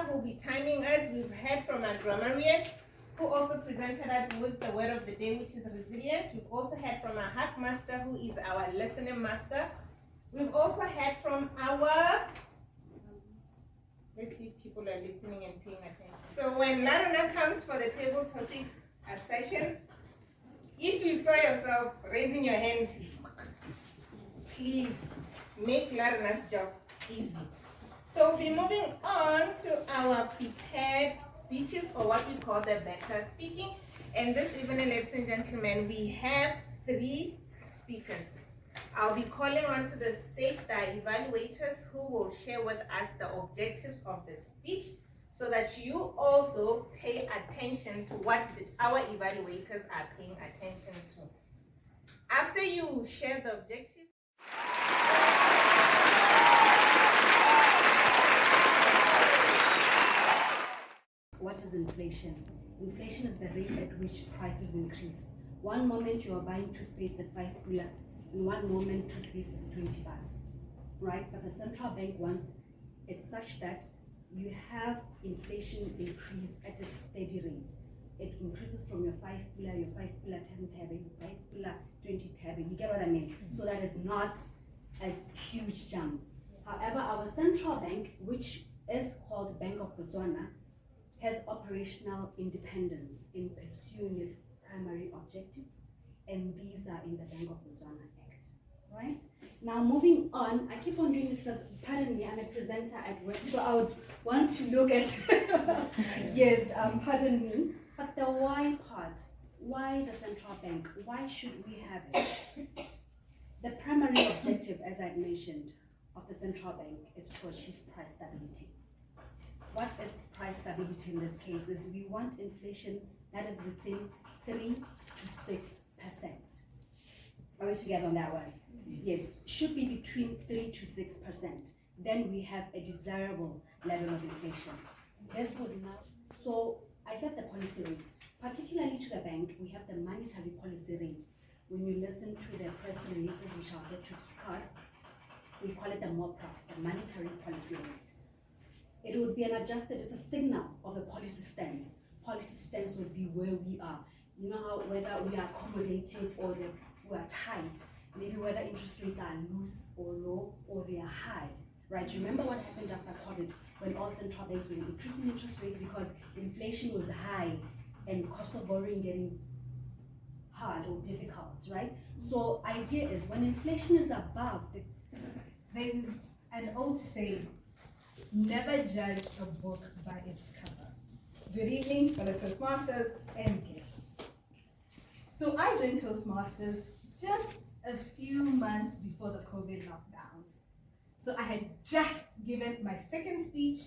who will be timing us. We've heard from our grammarian, who also presented us with the word of the day, which is resilient. We've also heard from our hack master, who is our listening master. We've also heard from our, let's see if people are listening and paying attention. So when Laruna comes for the table topics session, if you saw yourself raising your hands, please make Laruna's job easy. So we'll be moving on to our prepared speeches, or what we call the better speaking. And this evening, ladies and gentlemen, we have 3 speakers. I'll be calling on to the stage the evaluators who will share with us the objectives of the speech, so that you also pay attention to what our evaluators are paying attention to. After you share the objectives, what is inflation? Inflation is the rate at which prices increase. One moment you are buying toothpaste at 5 kula, in one moment toothpaste is 20 bucks, right? But the central bank wants it such that you have inflation increase at a steady rate. It increases from your 5 kula, your 5 kula 10 tab, your 5 kula 20 tab. You get what I mean? So that is not a huge jump. However, our central bank, which is called Bank of Botswana, has operational independence in pursuing its primary objectives, and these are in the Bank of Botswana Act, right? Now moving on, I keep on doing this because, pardon me, I'm a presenter at work, so I would want to look at, yes, pardon me, but the why part, why the central bank, why should we have it? The primary objective, as I mentioned, of the central bank is to achieve price stability. What is price stability in this case is we want inflation that is within 3 to 6%. Are we together on that one? Yes, should be between 3 to 6%. Then we have a desirable level of inflation. Let's go now. So I said the policy rate, particularly to the bank, we have the monetary policy rate. When you listen to the press releases, which I'll get to discuss, we call it the MOPRA, the monetary policy rate. It would be an adjusted, it's a signal of the policy stance. Policy stance would be where we are. You know how whether we are accommodative or we are tight, maybe whether interest rates are loose or low or they are high, right? Remember what happened after COVID when all central banks were increasing interest rates because inflation was high and cost of borrowing getting hard or difficult, right? So idea is when inflation is above, there's an old saying, never judge a book by its cover. Good evening, fellow Toastmasters and guests. So I joined Toastmasters just a few months before the COVID lockdowns. So I had just given my second speech,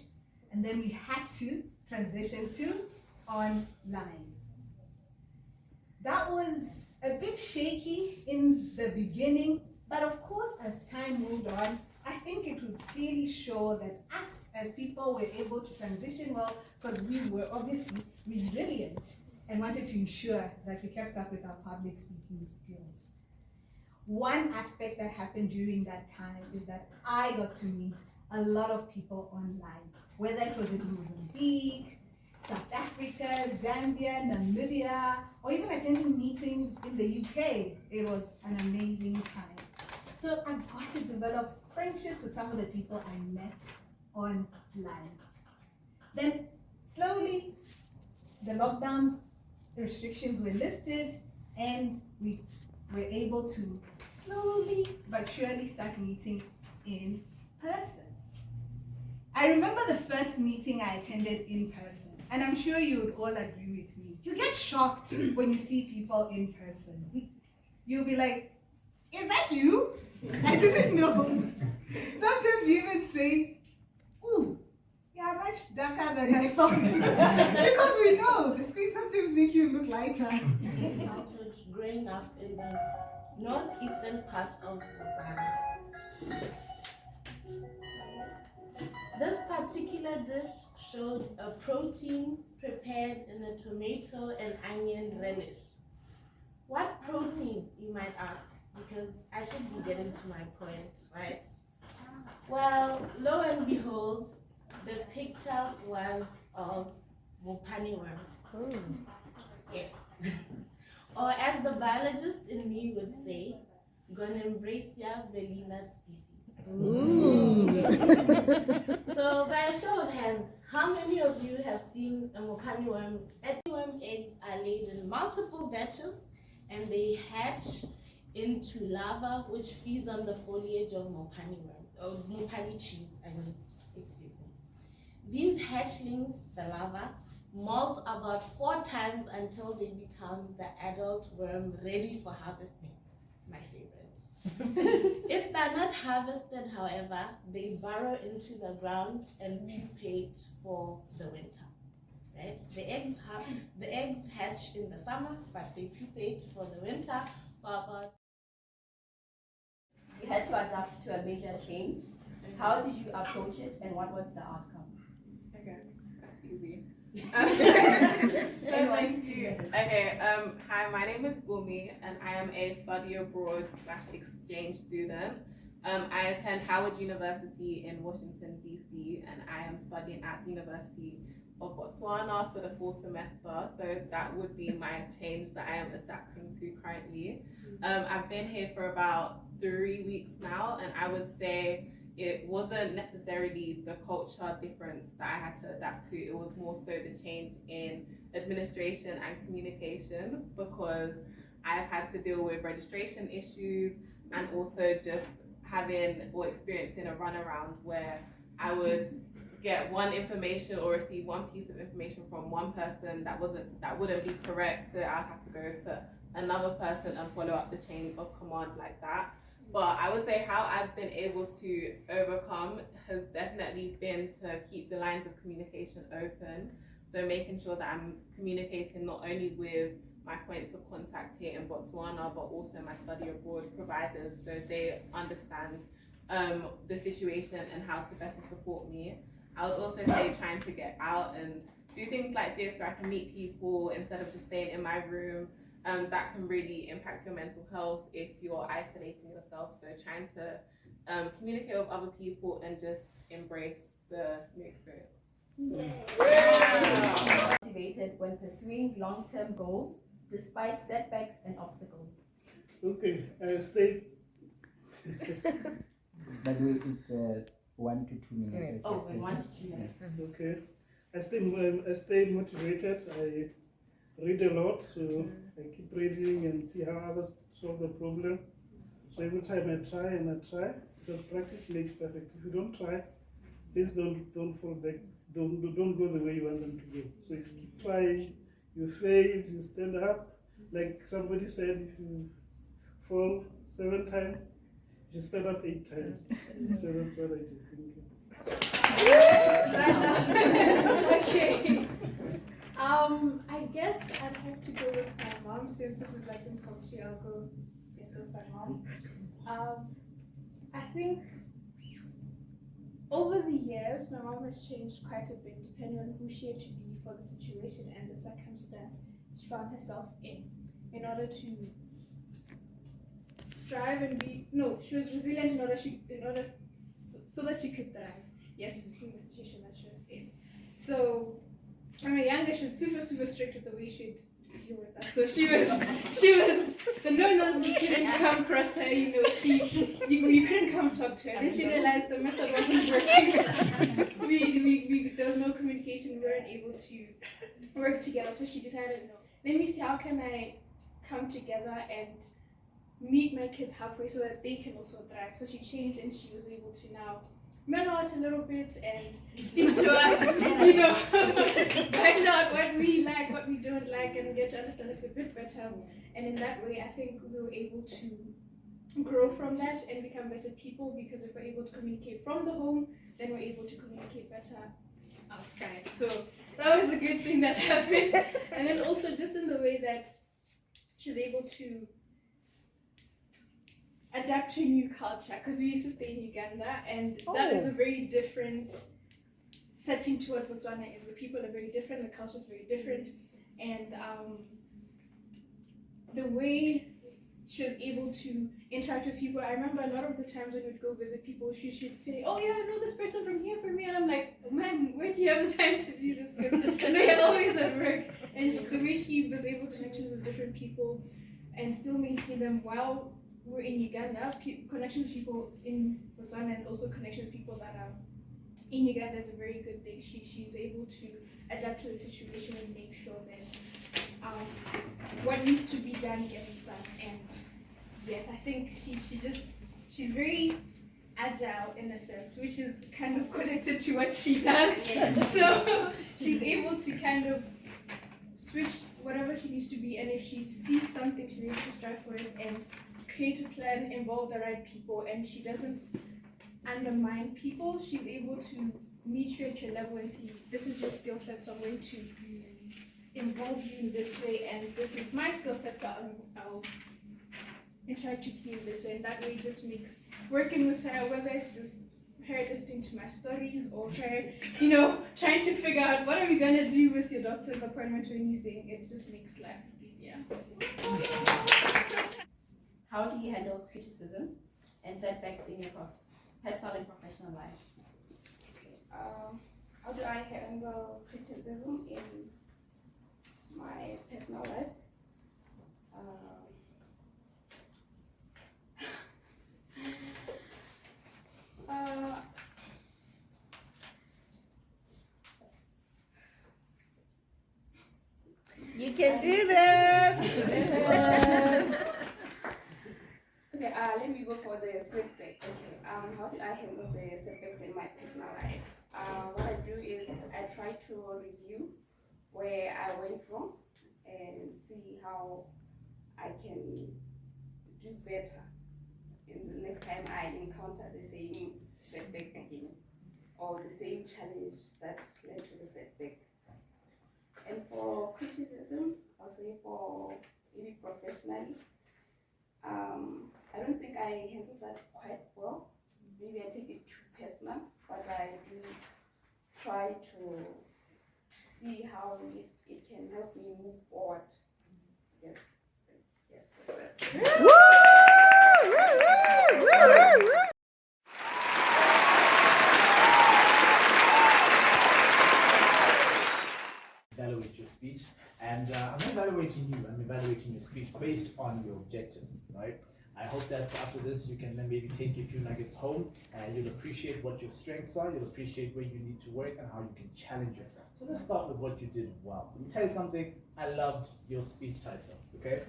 and then we had to transition to online. That was a bit shaky in the beginning, but of course, as time moved on, I think it would clearly show that us as people were able to transition well because we were obviously resilient and wanted to ensure that we kept up with our public speaking skills. One aspect that happened during that time is that I got to meet a lot of people online, whether it was in Mozambique, South Africa, Zambia, Namibia, or even attending meetings in the UK. It was an amazing time. So I got to develop friendships with some of the people I met online. Then slowly, the lockdowns, the restrictions were lifted, and we were able to slowly but surely start meeting in person. I remember the first meeting I attended in person, and I'm sure you would all agree with me. You get shocked when you see people in person. You'll be like, is that you? I didn't know. Sometimes you even say, ooh, yeah, much darker than I thought. Because we know the screen sometimes make you look lighter. Childhood growing up in the northeastern part of Botswana. This particular dish showed a protein prepared in a tomato and onion relish. What protein, you might ask? Because I should be getting to my point, right? Well, lo and behold, The picture was of Mopani worm. Yes. Or as the biologist in me would say, Gonembracia velina species. So by a show of hands, how many of you have seen a Mopani worm? Earthworm eggs are laid in multiple batches and they hatch into larvae which feeds on the foliage of Mopani worms, or Mopani trees, excuse me. These hatchlings, the larvae, molt about 4 times until they become the adult worm ready for harvesting. My favorite. If they're not harvested, however, they burrow into the ground and pupate for the winter. Right? The eggs hatch in the summer, but they pupate for the winter for about. You had to adapt to a major change. How did you approach it and what was the outcome? Okay, that's easy. Hi, my name is Bumi and I am a study abroad / exchange student. I attend Howard University in Washington, D.C. and I am studying at the University of Botswana for the full semester. So that would be my change that I am adapting to currently. I've been here for about 3 weeks now and I would say it wasn't necessarily the culture difference that I had to adapt to. It was more so the change in administration and communication because I've had to deal with registration issues and also just having or experiencing a runaround where I would get one information or receive one piece of information from one person that wouldn't be correct. So I'd have to go to another person and follow up the chain of command like that. But I would say how I've been able to overcome has definitely been to keep the lines of communication open. So making sure that I'm communicating not only with my points of contact here in Botswana, but also my study abroad providers so they understand the situation and how to better support me. I would also say trying to get out and do things like this where I can meet people instead of just staying in my room. That can really impact your mental health if you're isolating yourself. So trying to communicate with other people and just embrace the new experience. Motivated when pursuing long-term goals despite setbacks and obstacles. Okay, I stay. By the way, it's 1 to 2 minutes. Oh, 1 to 2 minutes. Okay, I stay motivated. I read a lot, so I keep reading and see how others solve the problem. So every time I try, because practice makes perfect. If you don't try, things don't fall back, don't go the way you want them to go. So if you keep trying, you fail, you stand up. Like somebody said, if you fall 7 times, you stand up 8 times. So that's what I do. Okay. I guess I'd have to go with my mom since this is like impromptu. I'll go with my mom. I think over the years, my mom has changed quite a bit depending on who she had to be for the situation and the circumstance she found herself in order to strive and be. No, she was resilient so that she could thrive. Yes, in the situation that she was in. So. When we were younger, she was super strict with the way she'd deal with us. So she was the no-nonsense couldn't come across her, you couldn't come talk to her. Then she realized the method wasn't working. There was no communication, we weren't able to work together. So she decided, let me see how can I come together and meet my kids halfway so that they can also thrive. So she changed and she was able to now mellow out a little bit and speak to us, find out what we like, what we don't like, and get to understand us a bit better. And in that way, I think we were able to grow from that and become better people, because if we're able to communicate from the home, then we're able to communicate better outside. So that was a good thing that happened. And then also just in the way that she was able to adapt to a new culture, because we used to stay in Uganda, and that is a very different setting to what Botswana is. The people are very different, the culture is very different, and the way she was able to interact with people. I remember a lot of the times when we'd go visit people, she'd say, "Oh yeah, I know this person from here for me," and I'm like, "Oh, man, where do you have the time to do this?" Because they're always at work. And the way she was able to connect with different people and still maintain them while we're in Uganda, connection with people in Botswana and also connection with people that are in Uganda is a very good thing. She's able to adapt to the situation and make sure that what needs to be done gets done. And yes, I think she's very agile in a sense, which is kind of connected to what she does. So she's able to kind of switch whatever she needs to be, and if she sees something, she's able to strive for it and create a plan, involve the right people, and she doesn't undermine people. She's able to meet you at your level and see, this is your skill set, so I'm going to involve you in this way, and this is my skill set, so I'll interact with you in this way. And that way just makes working with her, whether it's just her listening to my stories or her, trying to figure out what are we gonna do with your doctor's appointment or anything, it just makes life easier. How do you handle criticism and setbacks in your personal and professional life? How do I handle criticism in my personal life? You can do this! Okay, let me go for the setback. Okay, how do I handle the setbacks in my personal life? What I do is I try to review where I went wrong and see how I can do better in the next time I encounter the same setback again, or the same challenge that led to the setback. And for criticism, I'll say for maybe professionally, I don't think I handle that quite well. Maybe I take it too personal, but I do try to see how it can help me move forward. Yes. Yes, that's it. Evaluate your speech, and I'm not evaluating you, I'm evaluating your speech based on your objectives, right? I hope that after this you can then maybe take a few nuggets home and you'll appreciate what your strengths are, you'll appreciate where you need to work and how you can challenge yourself. So let's start with what you did well. Let me tell you something, I loved your speech title, okay?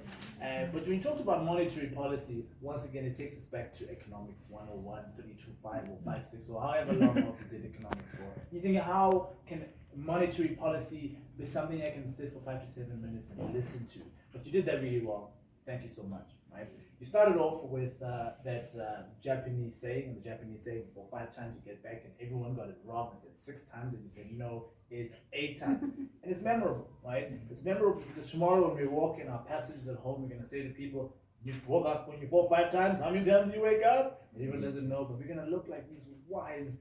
But when you talked about monetary policy, once again it takes us back to economics 101, 325 or 56 or however long you did economics for. You think, how can monetary policy be something I can sit for 5 to 7 minutes and listen to? But you did that really well. Thank you so much, right? You started off with that Japanese saying, and the Japanese saying for 5 times you get back, and everyone got it wrong. I said 6 times, and you said, no, it's 8 times. And it's memorable, right? It's memorable because tomorrow when we walk in our passages at home, we're going to say to people, you woke up when you fall 5 times, how many times do you wake up? And everyone doesn't know, but we're going to look like these wise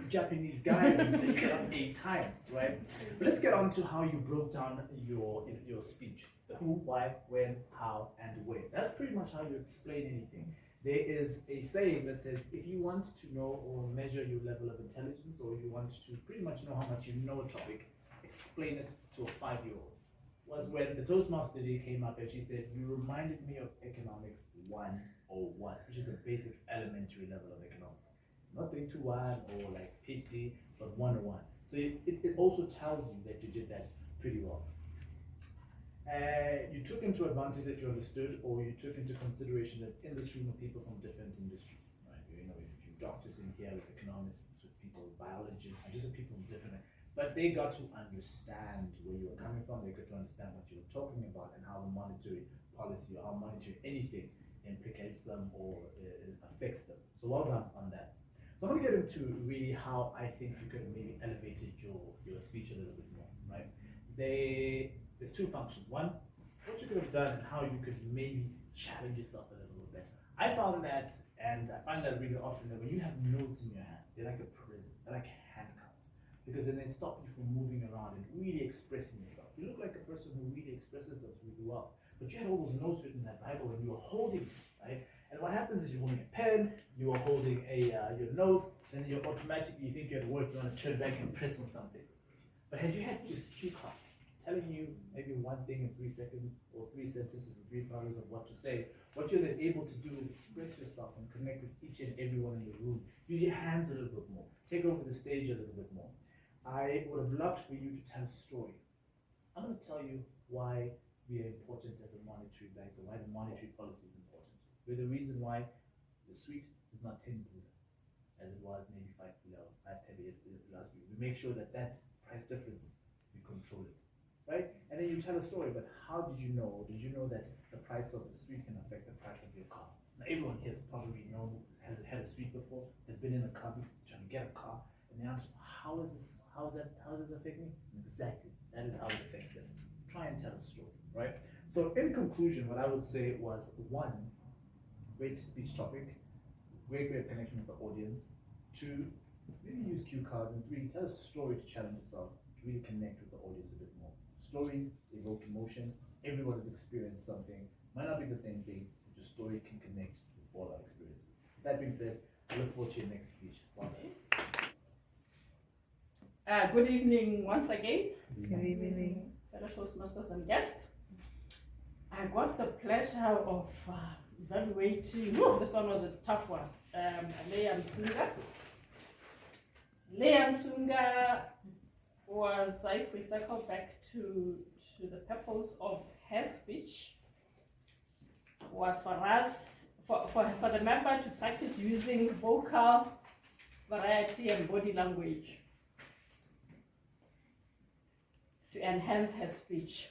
Japanese guys and say you get up 8 times, right? But let's get on to how you broke down your speech. The who, why, when, how, and where. That's pretty much how you explain anything. There is a saying that says, if you want to know or measure your level of intelligence, or you want to pretty much know how much you know a topic, explain it to a 5-year-old. Was when the Toastmaster lady came up and she said, you reminded me of economics 101, which is the basic elementary level of economics. Nothing too wide or like PhD, but 101. So it also tells you that you did that pretty well. You took into advantage that you understood, or you took into consideration that in this room are people from different industries, right? You know, a few doctors in here, with economists, with people, with biologists, and just people from different, but they got to understand where you were coming from, they got to understand what you were talking about and how the monetary policy or how monetary anything implicates them or affects them. So well done on that. So I'm going to get into really how I think you could have maybe elevated your speech a little bit more, right? There's 2 functions. One, what you could have done and how you could maybe challenge yourself a little bit better. I found that, and I find that really often, that when you have notes in your hand, they're like a prison, they're like handcuffs. because then it stops you from moving around and really expressing yourself. You look like a person who really expresses themselves really well, but you had all those notes written in that Bible and you were holding it, right? And what happens is you're holding a pen, you are holding your notes, and you automatically you think you're at work, you want to turn back and press on something. But had you had just cue cards telling you maybe one thing in 3 seconds or 3 sentences and 3 paragraphs of what to say, what you're then able to do is express yourself and connect with each and everyone in the room. Use your hands a little bit more. Take over the stage a little bit more. I would have loved for you to tell a story. I'm going to tell you why we are important as a monetary bank, or why the monetary policy is important. We're the reason why the suite is not 10 pula, as it was maybe 5 pula or 5 tebe last week. We make sure that price difference, we control it, right? And then you tell a story, but how did you know? Did you know that the price of the suite can affect the price of your car? Now, everyone here has probably has had a suite before, has been in a car before, trying to get a car, and they ask, how does this affect me? Exactly, that is how it affects them. Try and tell a story, right? So in conclusion, what I would say was, 1, great speech topic, great connection with the audience. 2, maybe use cue cards. And 3, tell a story to challenge yourself, to really connect with the audience a bit more. Stories evoke emotion. Everyone has experienced something. Might not be the same thing, but your story can connect with all our experiences. That being said, I look forward to your next speech. Good evening once again. Good evening. Fellow Toastmasters and guests. I got the pleasure of evaluating, this one was a tough one, Leah Msunga. Leah Msunga was, if we circle back to the purpose of her speech, was for us, for the member to practice using vocal variety and body language to enhance her speech.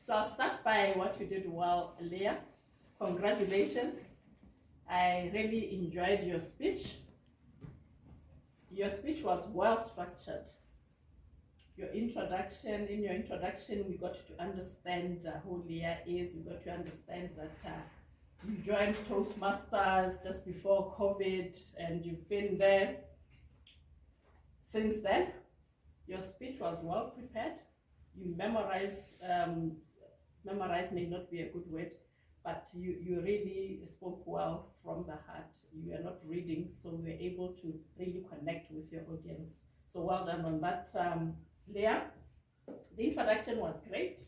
So I'll start by what you did well, Leah. Congratulations. I really enjoyed your speech. Your speech was well structured. In your introduction, we got to understand who Leah is. We got to understand that you joined Toastmasters just before COVID and you've been there since then. Your speech was well prepared. You memorized may not be a good word, but you really spoke well from the heart. You were not reading, so we were able to really connect with your audience. So well done on that, Leah. The introduction was great.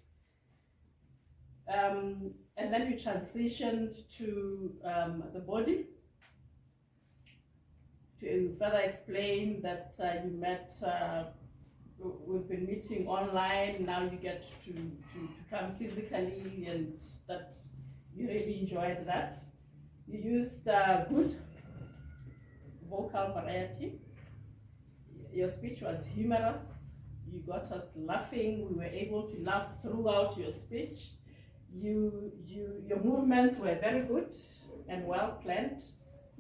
And then you transitioned to the body to further explain that you met, we've been meeting online, now you get to come physically, and that you really enjoyed that. You used good vocal variety. Your speech was humorous. You got us laughing. We were able to laugh throughout your speech. Your movements were very good and well planned.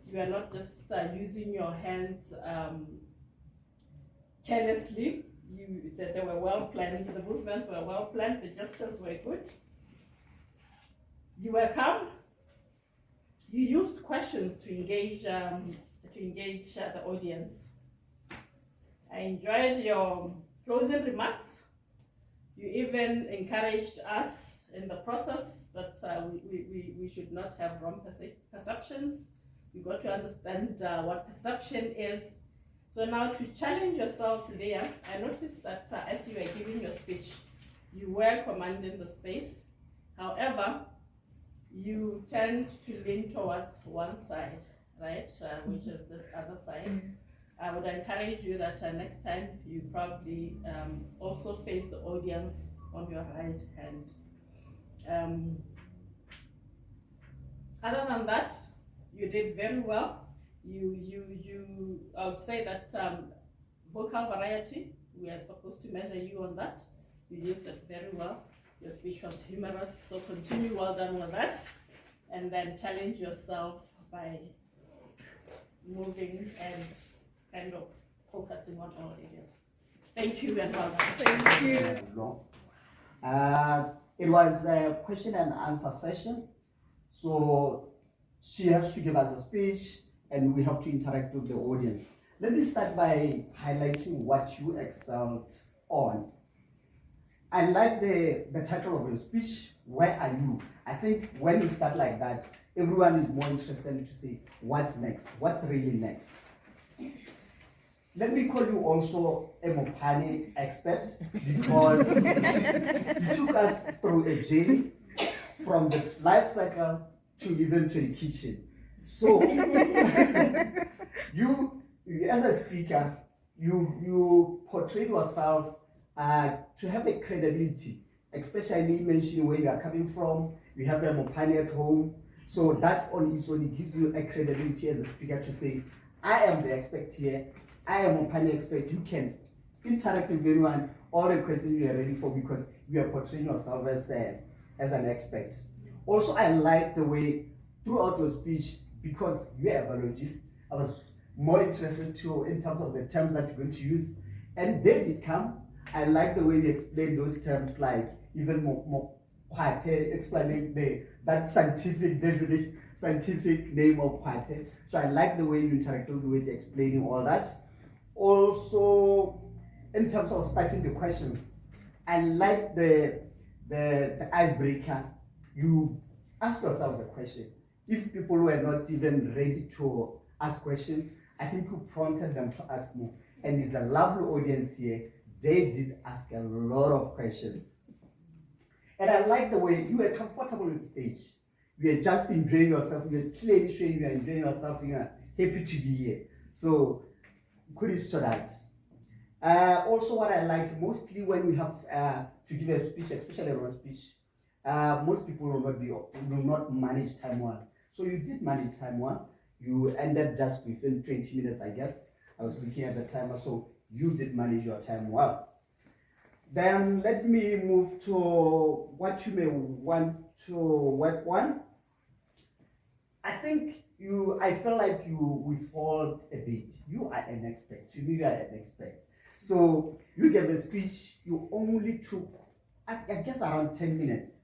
You are not just using your hands carelessly. They were well planned. The movements were well planned. The gestures were good. You were calm. You used questions to engage the audience. I enjoyed your closing remarks. You even encouraged us in the process that we should not have wrong perceptions. We got to understand what perception is. So now, to challenge yourself, Leah, I noticed that as you were giving your speech, you were commanding the space. However, you tend to lean towards one side, right, which is this other side. I would encourage you that next time you probably also face the audience on your right hand. Other than that, you did very well. I would say that vocal variety, we are supposed to measure you on that. You used it very well. Your speech was humorous, so continue, well done with that. And then challenge yourself by moving and kind of focusing on all areas. Thank you and well done. Thank you. It was a question and answer session. So she has to give us a speech and we have to interact with the audience. Let me start by highlighting what you excelled on. I like the title of your speech, Where Are You? I think when you start like that, everyone is more interested to say, what's next? What's really next? Let me call you also a Mopane expert because you took us through a journey from the life cycle to even to the kitchen. So, you as a speaker, you portrayed yourself to have a credibility, especially mentioning where you are coming from. You have a Mopane at home, so that on its own gives you a credibility as a speaker to say, I am the expert here. I am a Mopane expert. You can interact with anyone, all the questions you are ready for because you are portraying yourself as an expert. Also, I like the way throughout your speech, because you are a biologist, I was more interested too in terms of the terms that you're going to use. And they did come. I like the way you explain those terms, like even more explaining that scientific definition, scientific name of Pate. So I like the way you interacted with explaining all that. Also, in terms of starting the questions, I like the icebreaker. You ask yourself the question. If people were not even ready to ask questions, I think you prompted them to ask more. And it's a lovely audience here. They did ask a lot of questions. And I like the way you were comfortable on stage. You are just enjoying yourself. You are clearly showing you are enjoying yourself. You are happy to be here. So kudos to that. Also, what I like mostly when we have to give a speech, especially a speech, most people will not manage time well. So you did manage time well. You ended just within 20 minutes, I guess. I was looking at the timer, so you did manage your time well. Then let me move to what you may want to work on. I feel like we fall a bit. You are an expert. You are an expert. So you gave a speech, you only took, I guess, around 10 minutes.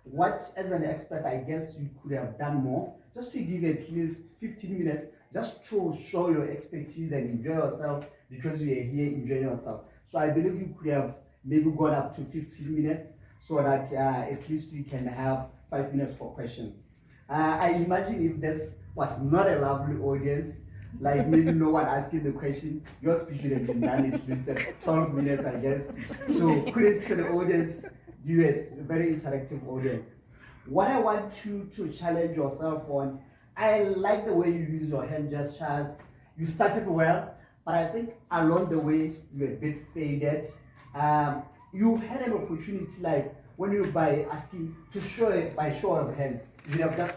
What, as an expert, I guess you could have done more, just to give at least 15 minutes, just to show your expertise and enjoy yourself because you are here enjoying yourself. So I believe you could have maybe gone up to 15 minutes so that at least we can have 5 minutes for questions. I imagine if this was not a lovely audience, like maybe no one asking the question, your speech would have been done at least 12 minutes, I guess. So kudos to the audience, viewers, a very interactive audience. What I want you to challenge yourself on, I like the way you use your hand gestures. You started well, but I think along the way you were a bit faded. You had an opportunity, like when you by asking to show it by show of hands. You have just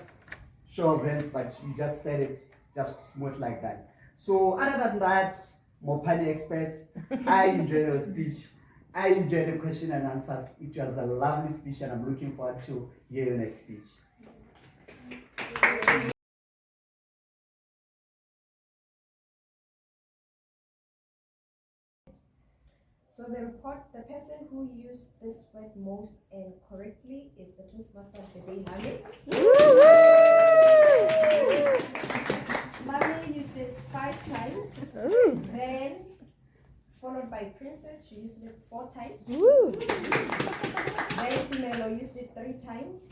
show of hands, but you just said it just smooth like that. So other than that, Mopane expert, I enjoyed your speech. I enjoyed the question and answers. It was a lovely speech and I'm looking forward to hear your next speech. So the report, the person who used this word most and correctly is the Toastmaster of the day, Mame. Mame used it 5 times. Then followed by Princess, she used it 4 times. Then Tumelo used it 3 times.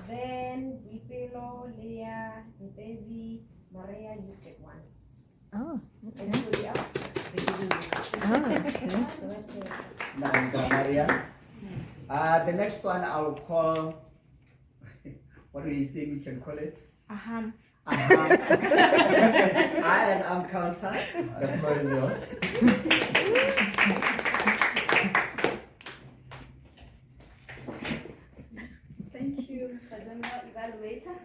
Then Bipelo, Leah, Mpezi, Maria used it once. Oh, okay. Everybody else, they didn't use it. Okay. So that's the Maria. The next one I'll call, what do you say we can call it? Aham. Aham. I and am counter. The floor is yours. Thank you, Mr. General Evaluator.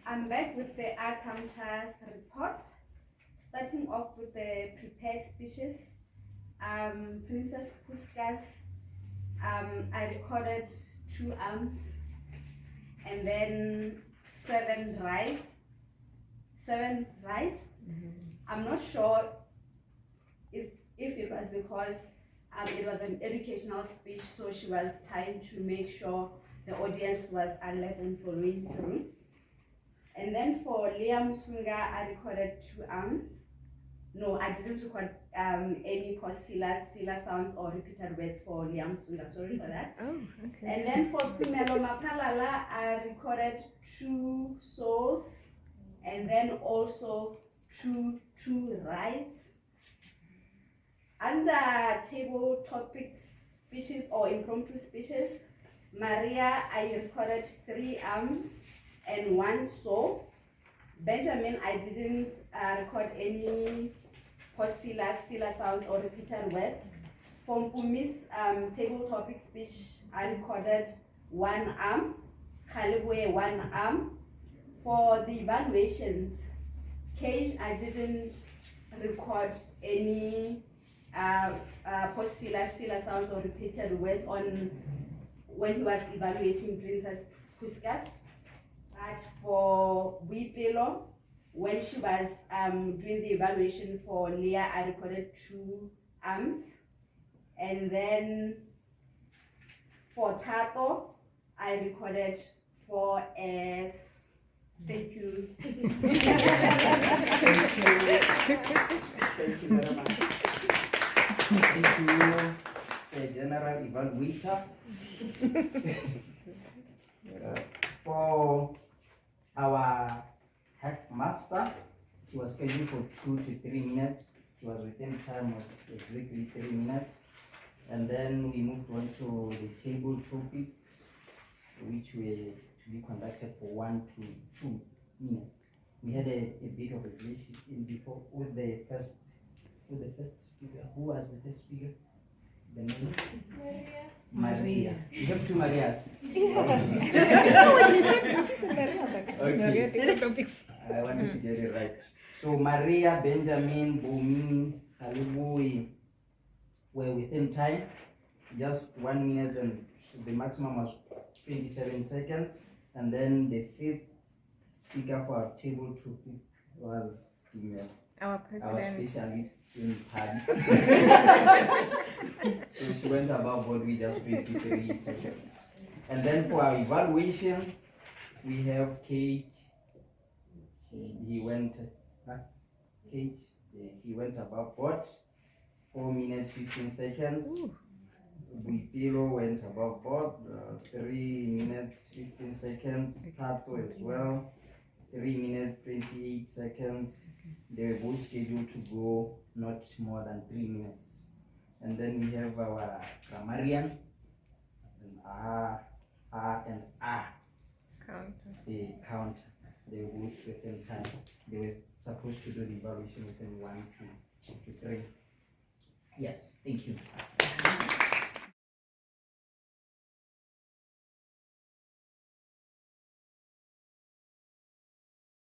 I'm back with the Counter's report. Starting off with the prepared speeches, Princess Puskas, I recorded 2 arms and then 7 right. I'm not sure if it was because it was an educational speech, so she was trying to make sure the audience was alert and following through. And then for Leah Musunga, I recorded 2 arms No, I didn't record any pause fillers, filler sounds, or repeated words for Liam Sula. Sorry for that. Oh, okay. And then for Pimelo Makalala, I recorded 2 so's and then also 2 rights. Under table topics, speeches or impromptu speeches, Maria, I recorded 3 arms and 1 so. Benjamin, I didn't record any pause fillers, filler sounds, or repeated words. For Mpumi's table topic speech, I recorded 1 arm, Kalibwe 1 arm. For the evaluations, Cage, I didn't record any pause fillers, filler sounds, or repeated words on when he was evaluating Princess Puskas. But for Wipelo, when she was doing the evaluation for Leah, I recorded 2 arms. And then for Tato, I recorded 4 S. Thank you. Thank you very much. Thank you, Sir General Evaluator. For our headmaster, he was scheduled for 2 to 3 minutes. He was within time of exactly 3 minutes. And then we moved on to the table topics, which were to be conducted for 1 to 2 minutes. We had a bit of a glitch in before with the first speaker. Who was the first speaker? The name? Maria. You have 2 Marias. Okay. I wanted to get it right. So Maria, Benjamin, Bumi, Halibui were within time, just 1 minute, and the maximum was 27 seconds. And then the 5th speaker for our table topic was female. Our specialist in PAD. So she went above what we just 23 seconds. And then for our evaluation, we have Kate. He went above board, 4 minutes 15 seconds. Buipilo went above board, 3 minutes 15 seconds. Tato as well, 3 minutes 28 seconds. They were both scheduled to go not more than 3 minutes. And then we have our grammarian, and and the counter. They were both within time. They were supposed to do the evaluation within 1 to 3. Yes, thank you.